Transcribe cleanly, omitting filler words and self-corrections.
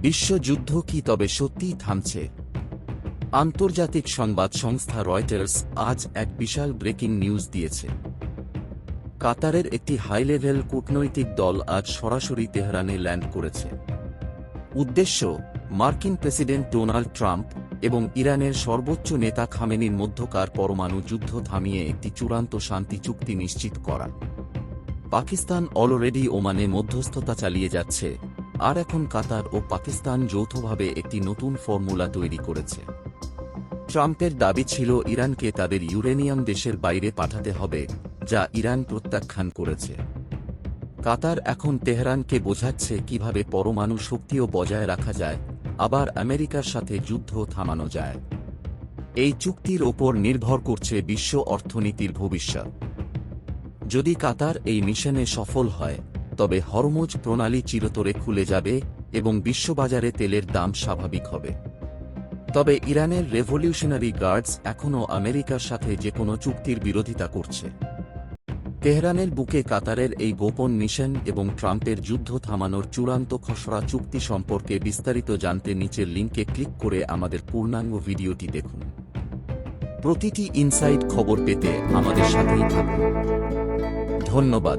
বিশ্বযুদ্ধ কি তবে সত্যিই থামছে? আন্তর্জাতিক সংবাদ সংস্থা রয়টার্স আজ এক বিশাল ব্রেকিং নিউজ দিয়েছে। কাতারের একটি হাই লেভেল কূটনৈতিক দল আজ সরাসরি তেহরানে ল্যান্ড করেছে। উদ্দেশ্য, মার্কিন প্রেসিডেন্ট ডোনাল্ড ট্রাম্প এবং ইরানের সর্বোচ্চ নেতা খামেনির মধ্যকার পরমাণু যুদ্ধ থামিয়ে একটি চূড়ান্ত শান্তি চুক্তি নিশ্চিত করা। পাকিস্তান অলরেডি ওমানে মধ্যস্থতা চালিয়ে যাচ্ছে, আর এখন কাতার ও পাকিস্তান যৌথভাবে একটি নতুন ফর্মুলা তৈরি করেছে। ট্রাম্পের দাবি ছিল ইরানকে তাদের ইউরেনিয়াম দেশের বাইরে পাঠাতে হবে, যা ইরান প্রত্যাখ্যান করেছে। কাতার এখন তেহরানকে বোঝাচ্ছে কিভাবে পরমাণু শক্তিও বজায় রাখা যায়, আবার আমেরিকার সাথে যুদ্ধ থামানো যায়। এই চুক্তির ওপর নির্ভর করছে বিশ্ব অর্থনীতির ভবিষ্যৎ। যদি কাতার এই মিশনে সফল হয়, তবে হরমুজ প্রণালী চিরতরে খুলে যাবে এবং বিশ্ববাজারে তেলের দাম স্বাভাবিক হবে। তবে ইরানের রেভলিউশনারি গার্ডস এখনও আমেরিকার সাথে যে কোনো চুক্তির বিরোধিতা করছে। তেহরানের বুকে কাতারের এই গোপন মিশন এবং ট্রাম্পের যুদ্ধ থামানোর চূড়ান্ত খসড়া চুক্তি সম্পর্কে বিস্তারিত জানতে নিচের লিঙ্কে ক্লিক করে আমাদের পূর্ণাঙ্গ ভিডিওটি দেখুন। প্রতিটি ইনসাইড খবর পেতে আমাদের সাথেই থাকুন। ধন্যবাদ।